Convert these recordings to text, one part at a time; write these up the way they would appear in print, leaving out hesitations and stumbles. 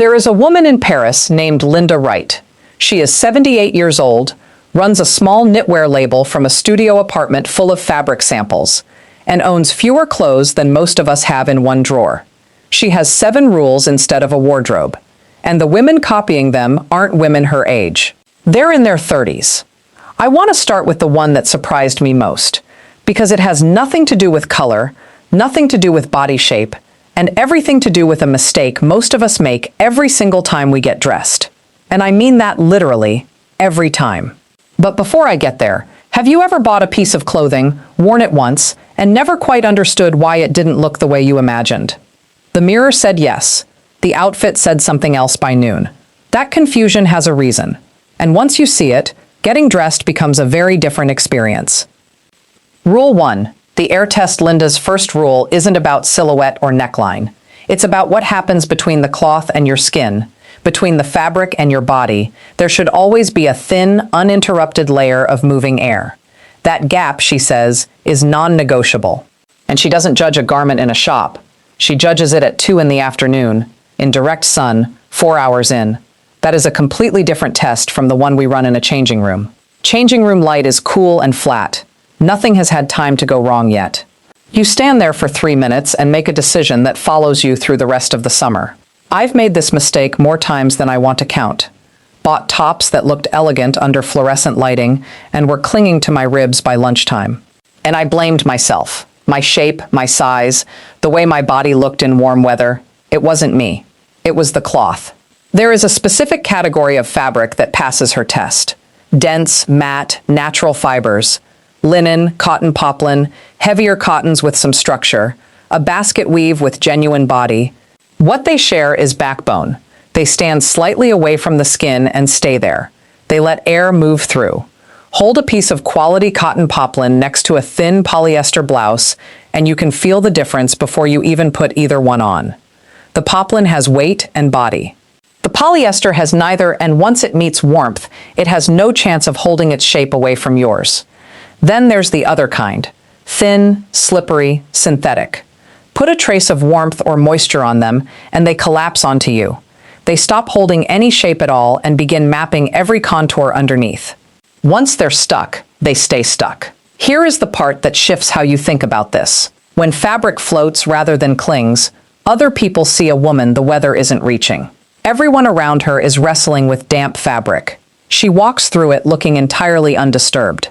There is a woman in Paris named Linda Wright. She is 78 years old, runs a small knitwear label from a studio apartment full of fabric samples, and owns fewer clothes than most of us have in one drawer. She has 7 rules instead of a wardrobe, and the women copying them aren't women her age. They're in their 30s. I want to start with the one that surprised me most, because it has nothing to do with color, nothing to do with body shape, and everything to do with a mistake most of us make every single time we get dressed. And I mean that literally, every time. But before I get there, have you ever bought a piece of clothing, worn it once, and never quite understood why it didn't look the way you imagined? The mirror said yes. The outfit said something else by noon. That confusion has a reason. And once you see it, getting dressed becomes a very different experience. Rule 1. The air test. Linda's first rule isn't about silhouette or neckline. It's about what happens between the cloth and your skin, between the fabric and your body. There should always be a thin, uninterrupted layer of moving air. That gap, she says, is non-negotiable. And she doesn't judge a garment in a shop. She judges it at 2 in the afternoon, in direct sun, 4 hours in. That is a completely different test from the one we run in a changing room. Changing room light is cool and flat. Nothing has had time to go wrong yet. You stand there for 3 minutes and make a decision that follows you through the rest of the summer. I've made this mistake more times than I want to count. Bought tops that looked elegant under fluorescent lighting and were clinging to my ribs by lunchtime. And I blamed myself. My shape, my size, the way my body looked in warm weather. It wasn't me. It was the cloth. There is a specific category of fabric that passes her test. Dense, matte, natural fibers. Linen, cotton poplin, heavier cottons with some structure, a basket weave with genuine body. What they share is backbone. They stand slightly away from the skin and stay there. They let air move through. Hold a piece of quality cotton poplin next to a thin polyester blouse, and you can feel the difference before you even put either one on. The poplin has weight and body. The polyester has neither, and once it meets warmth, it has no chance of holding its shape away from yours. Then there's the other kind, thin, slippery, synthetic. Put a trace of warmth or moisture on them, and they collapse onto you. They stop holding any shape at all and begin mapping every contour underneath. Once they're stuck, they stay stuck. Here is the part that shifts how you think about this. When fabric floats rather than clings, other people see a woman the weather isn't reaching. Everyone around her is wrestling with damp fabric. She walks through it looking entirely undisturbed.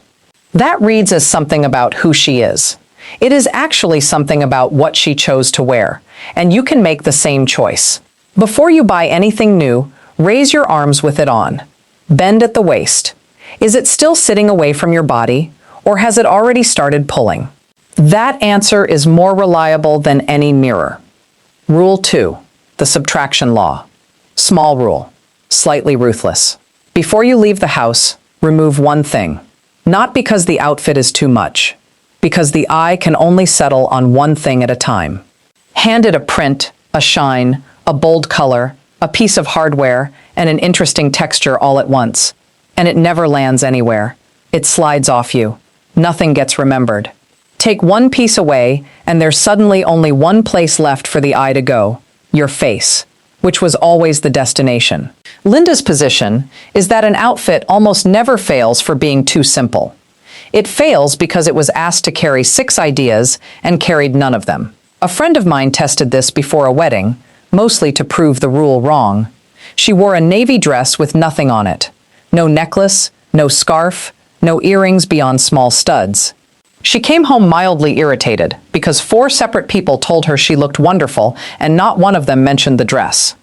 That reads as something about who she is. It is actually something about what she chose to wear, and you can make the same choice. Before you buy anything new, raise your arms with it on. Bend at the waist. Is it still sitting away from your body, or has it already started pulling? That answer is more reliable than any mirror. Rule 2. The subtraction law. Small rule. Slightly ruthless. Before you leave the house, remove one thing. Not because the outfit is too much, because the eye can only settle on one thing at a time. Hand it a print, a shine, a bold color, a piece of hardware, and an interesting texture all at once, and it never lands anywhere. It slides off you. Nothing gets remembered. Take one piece away, and there's suddenly only one place left for the eye to go, your face, which was always the destination. Linda's position is that an outfit almost never fails for being too simple. It fails because it was asked to carry 6 ideas and carried none of them. A friend of mine tested this before a wedding, mostly to prove the rule wrong. She wore a navy dress with nothing on it. No necklace, no scarf, no earrings beyond small studs. She came home mildly irritated because 4 separate people told her she looked wonderful and not one of them mentioned the dress.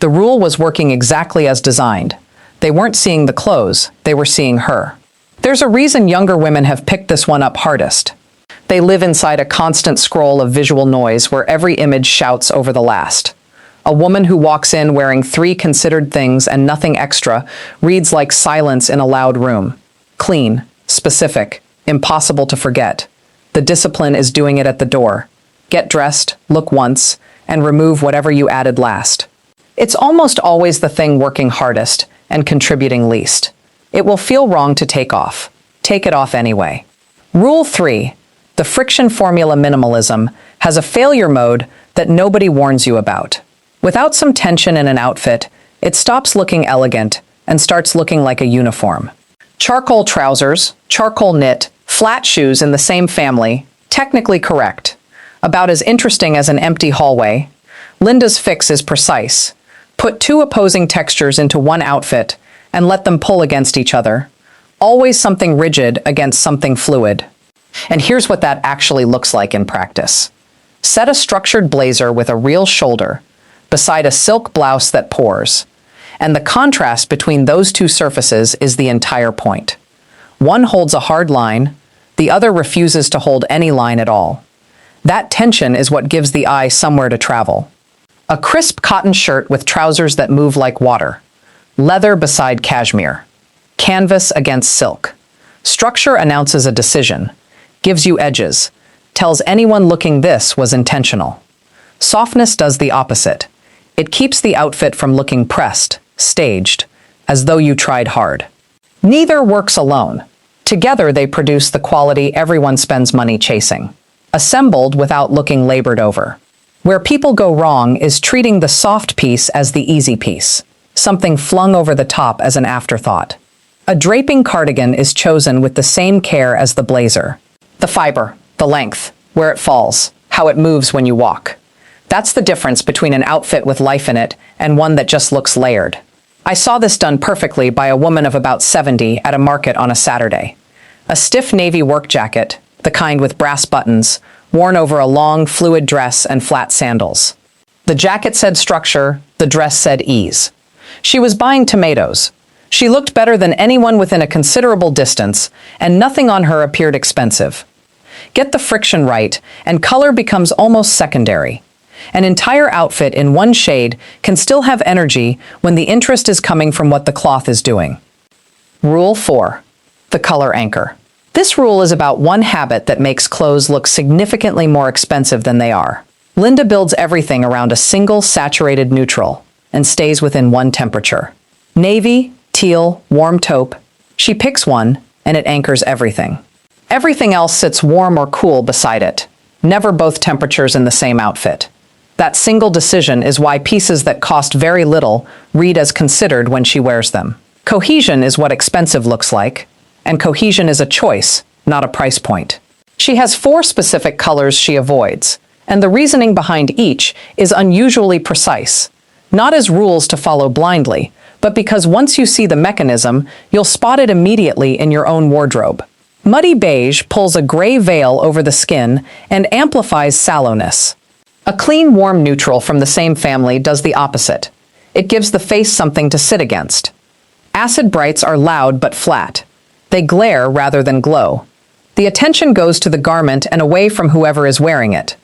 The rule was working exactly as designed. They weren't seeing the clothes, they were seeing her. There's a reason younger women have picked this one up hardest. They live inside a constant scroll of visual noise where every image shouts over the last. A woman who walks in wearing 3 considered things and nothing extra reads like silence in a loud room. Clean, specific, impossible to forget. The discipline is doing it at the door. Get dressed, look once, and remove whatever you added last. It's almost always the thing working hardest and contributing least. It will feel wrong to take off. Take it off anyway. Rule 3. The friction formula minimalism has a failure mode that nobody warns you about. Without some tension in an outfit, it stops looking elegant and starts looking like a uniform. Charcoal trousers, charcoal knit, flat shoes in the same family, technically correct. About as interesting as an empty hallway. Linda's fix is precise. Put two opposing textures into one outfit and let them pull against each other. Always something rigid against something fluid. And here's what that actually looks like in practice. Set a structured blazer with a real shoulder beside a silk blouse that pours. And the contrast between those two surfaces is the entire point. One holds a hard line, the other refuses to hold any line at all. That tension is what gives the eye somewhere to travel. A crisp cotton shirt with trousers that move like water. Leather beside cashmere. Canvas against silk. Structure announces a decision. Gives you edges. Tells anyone looking this was intentional. Softness does the opposite. It keeps the outfit from looking pressed, staged, as though you tried hard. Neither works alone. Together they produce the quality everyone spends money chasing. Assembled without looking labored over. Where people go wrong is treating the soft piece as the easy piece, something flung over the top as an afterthought. A draping cardigan is chosen with the same care as the blazer. The fiber, the length, where it falls, how it moves when you walk. That's the difference between an outfit with life in it and one that just looks layered. I saw this done perfectly by a woman of about 70 at a market on a Saturday. A stiff navy work jacket, the kind with brass buttons, worn over a long, fluid dress and flat sandals. The jacket said structure, the dress said ease. She was buying tomatoes. She looked better than anyone within a considerable distance, and nothing on her appeared expensive. Get the friction right, and color becomes almost secondary. An entire outfit in one shade can still have energy when the interest is coming from what the cloth is doing. Rule 4. The color anchor. This rule is about one habit that makes clothes look significantly more expensive than they are. Linda builds everything around a single saturated neutral and stays within one temperature. Navy, teal, warm taupe. She picks one and it anchors everything. Everything else sits warm or cool beside it. Never both temperatures in the same outfit. That single decision is why pieces that cost very little read as considered when she wears them. Cohesion is what expensive looks like. And cohesion is a choice, not a price point. She has 4 specific colors she avoids, and the reasoning behind each is unusually precise. Not as rules to follow blindly, but because once you see the mechanism, you'll spot it immediately in your own wardrobe. Muddy beige pulls a gray veil over the skin and amplifies sallowness. A clean, warm neutral from the same family does the opposite. It gives the face something to sit against. Acid brights are loud but flat. They glare rather than glow. The attention goes to the garment and away from whoever is wearing it.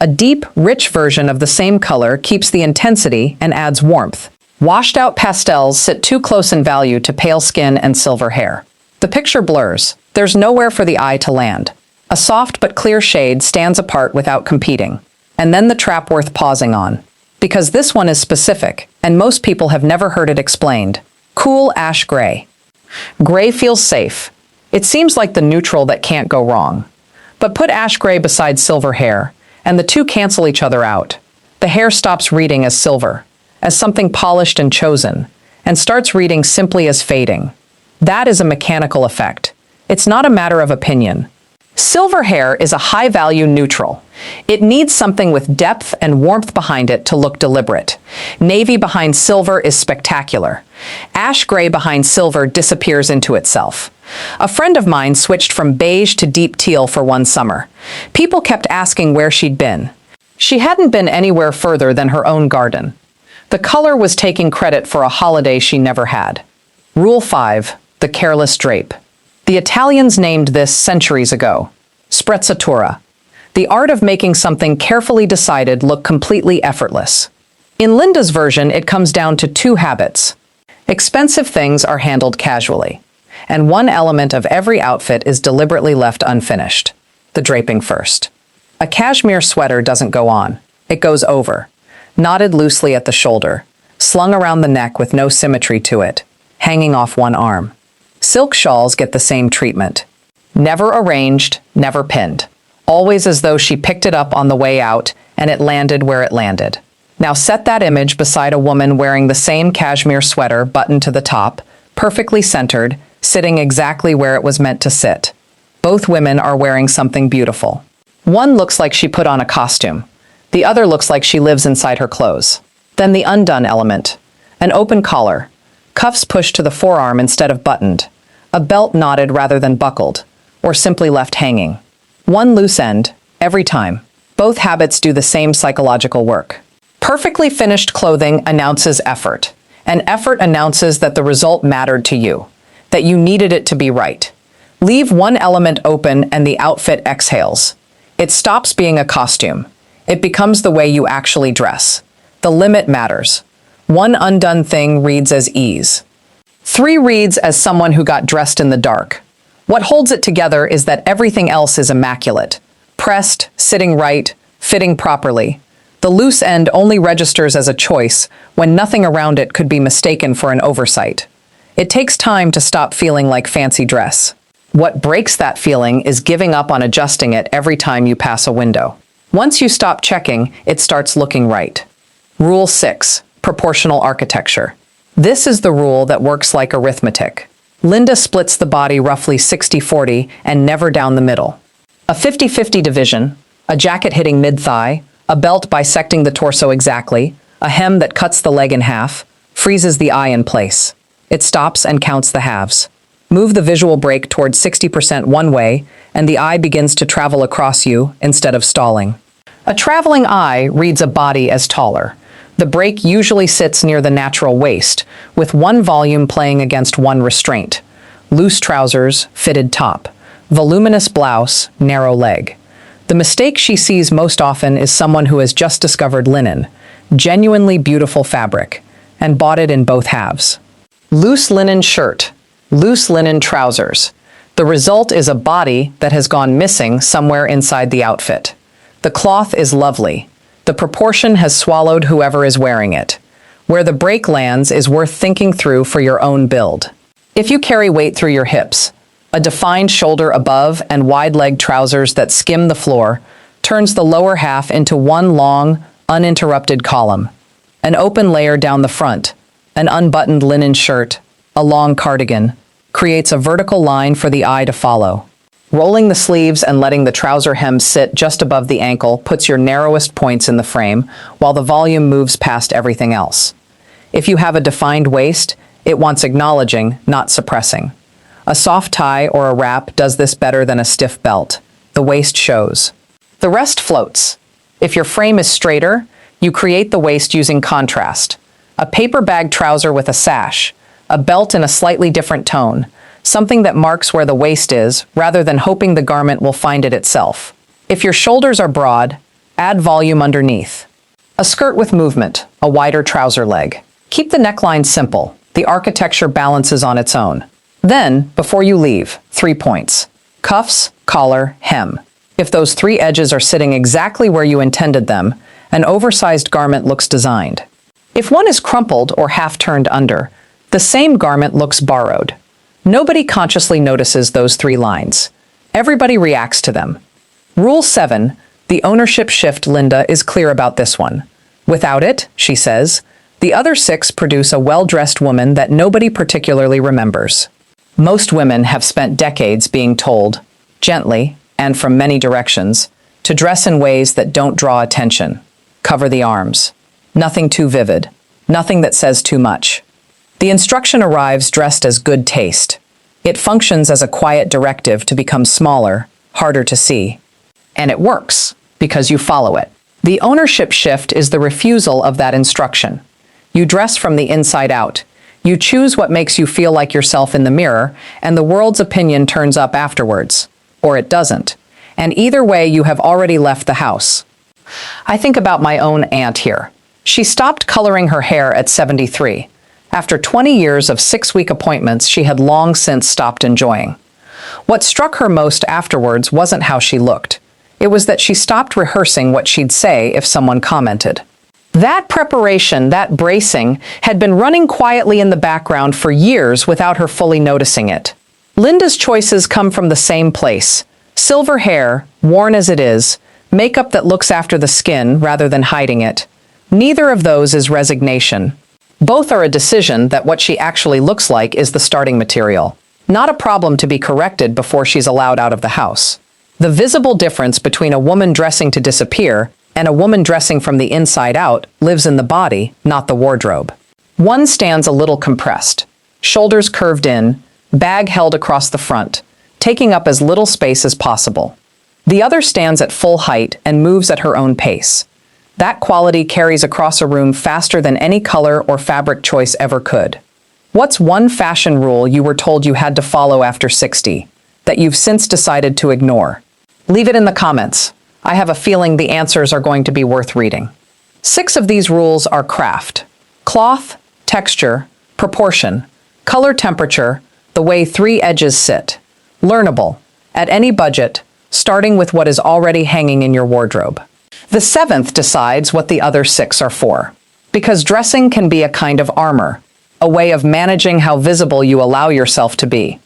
A deep, rich version of the same color keeps the intensity and adds warmth. Washed-out pastels sit too close in value to pale skin and silver hair. The picture blurs. There's nowhere for the eye to land. A soft but clear shade stands apart without competing. And then the trap worth pausing on. Because this one is specific, and most people have never heard it explained. Cool ash gray. Gray feels safe. It seems like the neutral that can't go wrong. But put ash gray beside silver hair, and the two cancel each other out. The hair stops reading as silver, as something polished and chosen, and starts reading simply as fading. That is a mechanical effect. It's not a matter of opinion. Silver hair is a high-value neutral. It needs something with depth and warmth behind it to look deliberate. Navy behind silver is spectacular. Ash gray behind silver disappears into itself. A friend of mine switched from beige to deep teal for one summer. People kept asking where she'd been. She hadn't been anywhere further than her own garden. The color was taking credit for a holiday she never had. Rule 5. The careless drape. The Italians named this centuries ago. Sprezzatura. The art of making something carefully decided look completely effortless. In Linda's version, it comes down to 2 habits. Expensive things are handled casually, and one element of every outfit is deliberately left unfinished. The draping first. A cashmere sweater doesn't go on. It goes over, knotted loosely at the shoulder, slung around the neck with no symmetry to it, hanging off one arm. Silk shawls get the same treatment. Never arranged, never pinned. Always as though she picked it up on the way out and it landed where it landed. Now set that image beside a woman wearing the same cashmere sweater buttoned to the top, perfectly centered, sitting exactly where it was meant to sit. Both women are wearing something beautiful. One looks like she put on a costume. The other looks like she lives inside her clothes. Then the undone element. An open collar. Cuffs pushed to the forearm instead of buttoned. A belt knotted rather than buckled, or simply left hanging. One loose end, every time. Both habits do the same psychological work. Perfectly finished clothing announces effort, and effort announces that the result mattered to you, that you needed it to be right. Leave one element open and the outfit exhales. It stops being a costume. It becomes the way you actually dress. The limit matters. One undone thing reads as ease. 3 reads as someone who got dressed in the dark. What holds it together is that everything else is immaculate. Pressed, sitting right, fitting properly. The loose end only registers as a choice when nothing around it could be mistaken for an oversight. It takes time to stop feeling like fancy dress. What breaks that feeling is giving up on adjusting it every time you pass a window. Once you stop checking, it starts looking right. Rule 6. Proportional architecture. This is the rule that works like arithmetic. Linda splits the body roughly 60-40 and never down the middle. A 50-50 division, a jacket hitting mid-thigh, a belt bisecting the torso exactly, a hem that cuts the leg in half, freezes the eye in place. It stops and counts the halves. Move the visual brake towards 60% one way, and the eye begins to travel across you instead of stalling. A traveling eye reads a body as taller. The brake usually sits near the natural waist, with one volume playing against one restraint. Loose trousers, fitted top. Voluminous blouse, narrow leg. The mistake she sees most often is someone who has just discovered linen, genuinely beautiful fabric, and bought it in both halves. Loose linen shirt, loose linen trousers. The result is a body that has gone missing somewhere inside the outfit. The cloth is lovely. The proportion has swallowed whoever is wearing it. Where the break lands is worth thinking through for your own build. If you carry weight through your hips, a defined shoulder above and wide-leg trousers that skim the floor turns the lower half into one long, uninterrupted column. An open layer down the front, an unbuttoned linen shirt, a long cardigan, creates a vertical line for the eye to follow. Rolling the sleeves and letting the trouser hem sit just above the ankle puts your narrowest points in the frame, while the volume moves past everything else. If you have a defined waist, it wants acknowledging, not suppressing. A soft tie or a wrap does this better than a stiff belt. The waist shows. The rest floats. If your frame is straighter, you create the waist using contrast. A paper bag trouser with a sash, a belt in a slightly different tone, something that marks where the waist is, rather than hoping the garment will find it itself. If your shoulders are broad, add volume underneath. A skirt with movement, a wider trouser leg. Keep the neckline simple. The architecture balances on its own. Then, before you leave, 3 points. Cuffs, collar, hem. If those 3 edges are sitting exactly where you intended them, an oversized garment looks designed. If one is crumpled or half turned under, the same garment looks borrowed. Nobody consciously notices those 3 lines. Everybody reacts to them. Rule 7, the ownership shift. Linda is clear about this one. Without it, she says, the other 6 produce a well-dressed woman that nobody particularly remembers. Most women have spent decades being told, gently, and from many directions, to dress in ways that don't draw attention. Cover the arms. Nothing too vivid. Nothing that says too much. The instruction arrives dressed as good taste. It functions as a quiet directive to become smaller, harder to see. And it works, because you follow it. The ownership shift is the refusal of that instruction. You dress from the inside out. You choose what makes you feel like yourself in the mirror, and the world's opinion turns up afterwards. Or it doesn't. And either way, you have already left the house. I think about my own aunt here. She stopped coloring her hair at 73. After 20 years of 6-week appointments she had long since stopped enjoying. What struck her most afterwards wasn't how she looked. It was that she stopped rehearsing what she'd say if someone commented. That preparation, that bracing, had been running quietly in the background for years without her fully noticing it. Linda's choices come from the same place. Silver hair, worn as it is, makeup that looks after the skin rather than hiding it, Neither of those is resignation. Both are a decision that what she actually looks like is the starting material, not a problem to be corrected before she's allowed out of the house. The visible difference between a woman dressing to disappear and a woman dressing from the inside out lives in the body, not the wardrobe. One stands a little compressed, shoulders curved in, bag held across the front, taking up as little space as possible. The other stands at full height and moves at her own pace. That quality carries across a room faster than any color or fabric choice ever could. What's one fashion rule you were told you had to follow after 60, that you've since decided to ignore? Leave it in the comments. I have a feeling the answers are going to be worth reading. 6 of these rules are craft: cloth, texture, proportion, color temperature, the way 3 edges sit. Learnable, at any budget, starting with what is already hanging in your wardrobe. The 7th decides what the other 6 are for. Because dressing can be a kind of armor, a way of managing how visible you allow yourself to be.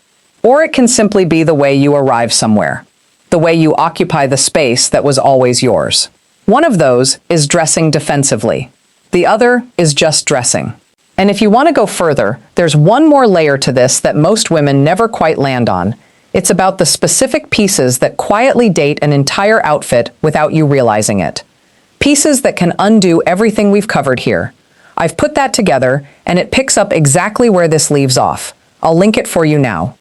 Or it can simply be the way you arrive somewhere, the way you occupy the space that was always yours. One of those is dressing defensively. The other is just dressing. And if you want to go further, there's one more layer to this that most women never quite land on. It's about the specific pieces that quietly date an entire outfit without you realizing it. Pieces that can undo everything we've covered here. I've put that together, and it picks up exactly where this leaves off. I'll link it for you now.